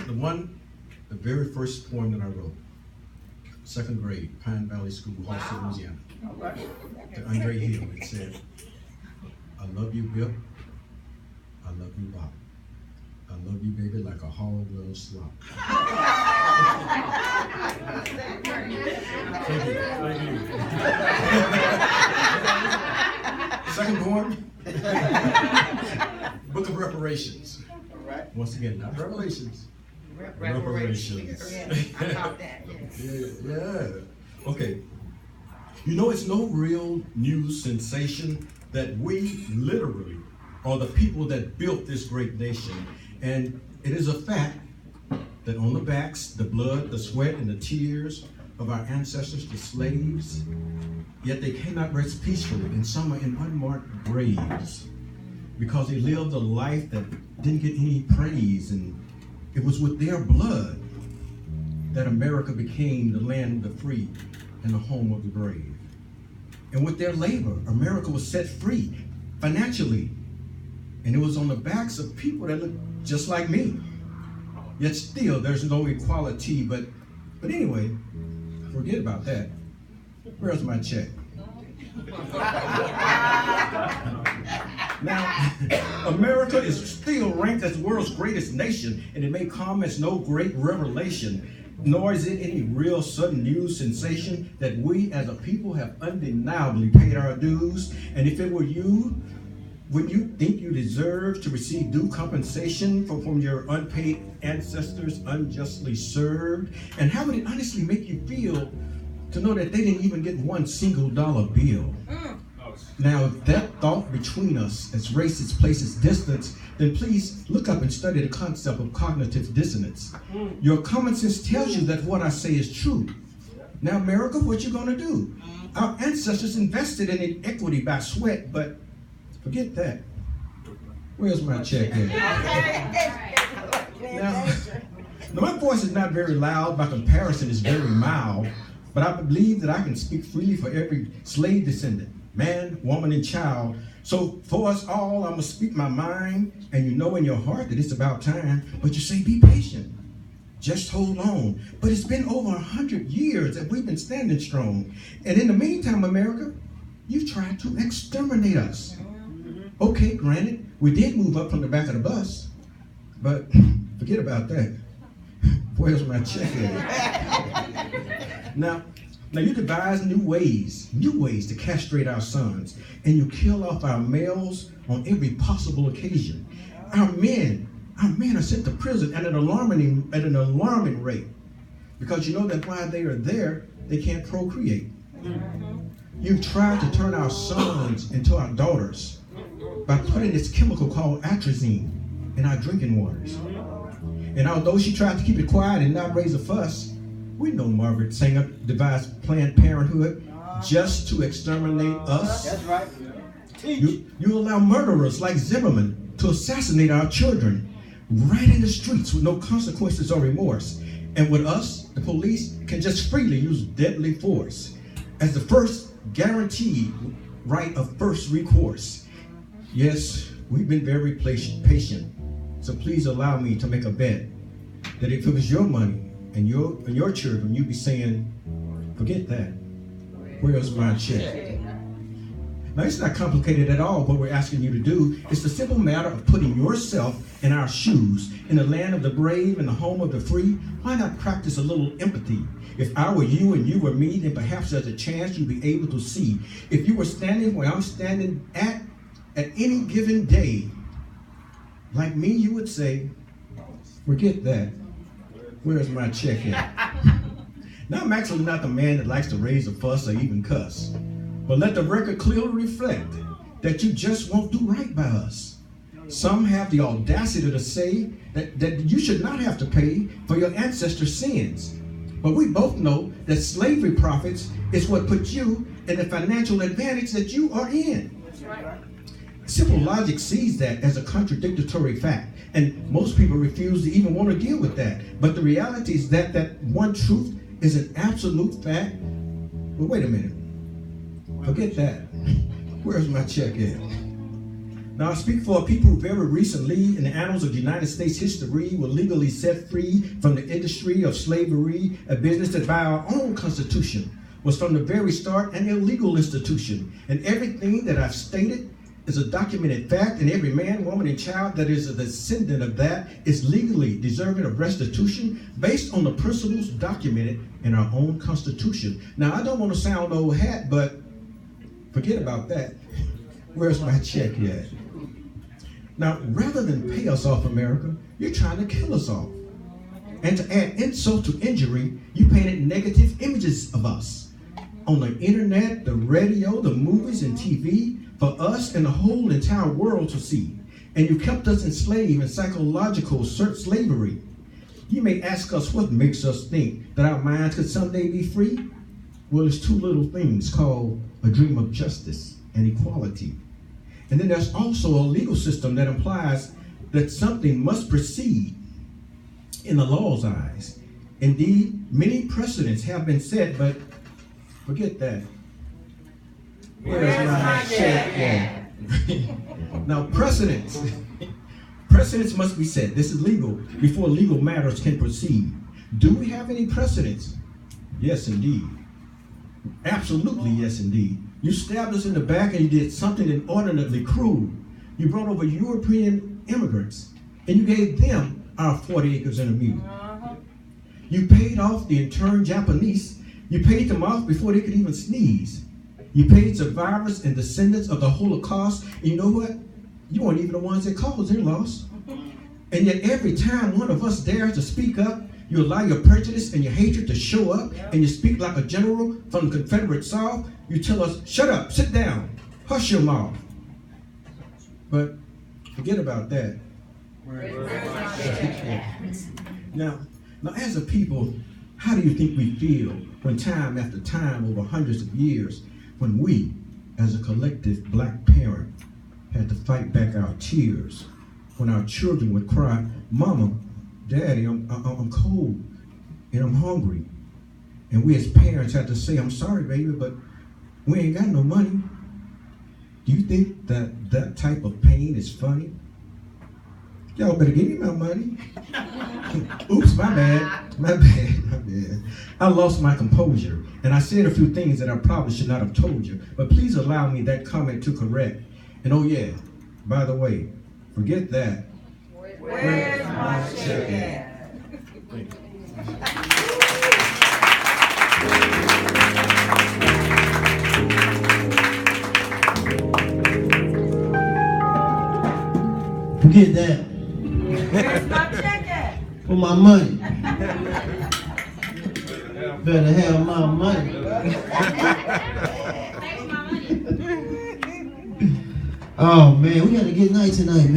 the very first poem that I wrote, 2nd grade, Pine Valley School, Hosston, Louisiana. To Andre Hill, it said, I love you, Bill. I love you, Bob. I love you, baby, like a hog loves slop. Thank you. Second poem, Book of Reparations. Once again, not Revelations. Reparations. Yeah. Okay. You know, it's no real news sensation that we literally are the people that built this great nation. And it is a fact that on the backs, the blood, the sweat, and the tears of our ancestors, the slaves, yet they cannot rest peacefully, and some are in unmarked graves because they lived a life that didn't get any praise, and it was with their blood that America became the land of the free and the home of the brave. And with their labor, America was set free financially, and it was on the backs of people that looked just like me. Yet still, there's no equality, but anyway, forget about that. Where's my check? Now, America is still ranked as the world's greatest nation, and it may come as no great revelation, nor is it any real sudden news sensation that we as a people have undeniably paid our dues. And if it were you, would you think you deserve to receive due compensation from your unpaid ancestors unjustly served? And how would it honestly make you feel to know that they didn't even get one single dollar bill? Now, if that thought between us as races places distance, then please look up and study the concept of cognitive dissonance. Your common sense tells you that what I say is true. Now, America, what you gonna do? Our ancestors invested in equity by sweat, but forget that. Where's my check at? Now, my voice is not very loud. My comparison is very mild. But I believe that I can speak freely for every slave descendant, man, woman, and child. So for us all, I'm going to speak my mind. And you know in your heart that it's about time. But you say, be patient. Just hold on. But it's been over 100 years that we've been standing strong. And in the meantime, America, you've tried to exterminate us. Okay, granted, we did move up from the back of the bus, but forget about that. Where's my check at? Now you devise new ways to castrate our sons, and you kill off our males on every possible occasion. Our men are sent to prison at an alarming rate, because you know that while they are there, they can't procreate. You've tried to turn our sons into our daughters by putting this chemical called atrazine in our drinking waters. And although she tried to keep it quiet and not raise a fuss, we know Margaret Sanger devised Planned Parenthood just to exterminate us. That's right. You allow murderers like Zimmerman to assassinate our children right in the streets with no consequences or remorse. And with us, the police can just freely use deadly force as the first guaranteed right of first recourse. Yes, we've been very patient. So please allow me to make a bet that if it was your money and your children, you'd be saying, forget that. Where's my check? Now, it's not complicated at all what we're asking you to do. It's the simple matter of putting yourself in our shoes, in the land of the brave and the home of the free. Why not practice a little empathy? If I were you and you were me, then perhaps there's a chance you'd be able to see. If you were standing where I'm standing at any given day, like me, you would say, forget that. Where's my check at? Now, I'm actually not the man that likes to raise a fuss or even cuss. But let the record clearly reflect that you just won't do right by us. Some have the audacity to say that you should not have to pay for your ancestors' sins. But we both know that slavery profits is what put you in the financial advantage that you are in. That's right. Simple logic sees that as a contradictory fact, and most people refuse to even want to deal with that. But the reality is that one truth is an absolute fact. But wait a minute. Forget that. Where's my check at? Now, I speak for a people who very recently, in the annals of United States history, were legally set free from the industry of slavery, a business that by our own Constitution was from the very start an illegal institution. And everything that I've stated is a documented fact, and every man, woman, and child that is a descendant of that is legally deserving of restitution based on the principles documented in our own Constitution. Now, I don't want to sound old hat, but forget about that. Where's my check yet? Now, rather than pay us off, America, you're trying to kill us off. And to add insult to injury, you painted negative images of us on the internet, the radio, the movies, and TV for us and the whole entire world to see. And you kept us enslaved in psychological slavery. You may ask us what makes us think that our minds could someday be free. Well, it's two little things called a dream of justice and equality. And then there's also a legal system that implies that something must proceed in the law's eyes. Indeed, many precedents have been set, but forget that. Where's my check at? Now, precedents must be set. This is legal before legal matters can proceed. Do we have any precedents? Yes, indeed. Absolutely, yes, indeed. You stabbed us in the back and you did something inordinately cruel. You brought over European immigrants and you gave them our 40 acres and a mule. You paid off the interned Japanese. You paid them off before they could even sneeze. You paid survivors and descendants of the Holocaust. And you know what? You weren't even the ones that caused their loss. And yet every time one of us dares to speak up, you allow your prejudice and your hatred to show up, and you speak like a general from the Confederate South. You tell us, shut up, sit down, hush your mouth. But forget about that. Now, as a people, how do you think we feel when time after time, over hundreds of years, when we, as a collective black parent, had to fight back our tears, when our children would cry, Mama, Daddy, I'm cold and I'm hungry. And we as parents had to say, I'm sorry, baby, but we ain't got no money. Do you think that that type of pain is funny? Y'all better give me my money. Oops, my bad. I lost my composure, and I said a few things that I probably should not have told you, but please allow me that comment to correct. And oh yeah, by the way, forget that. Where's my check at? Forget that. Where's my check at? For my money. Better have my money. Oh man, we got a good night tonight, man.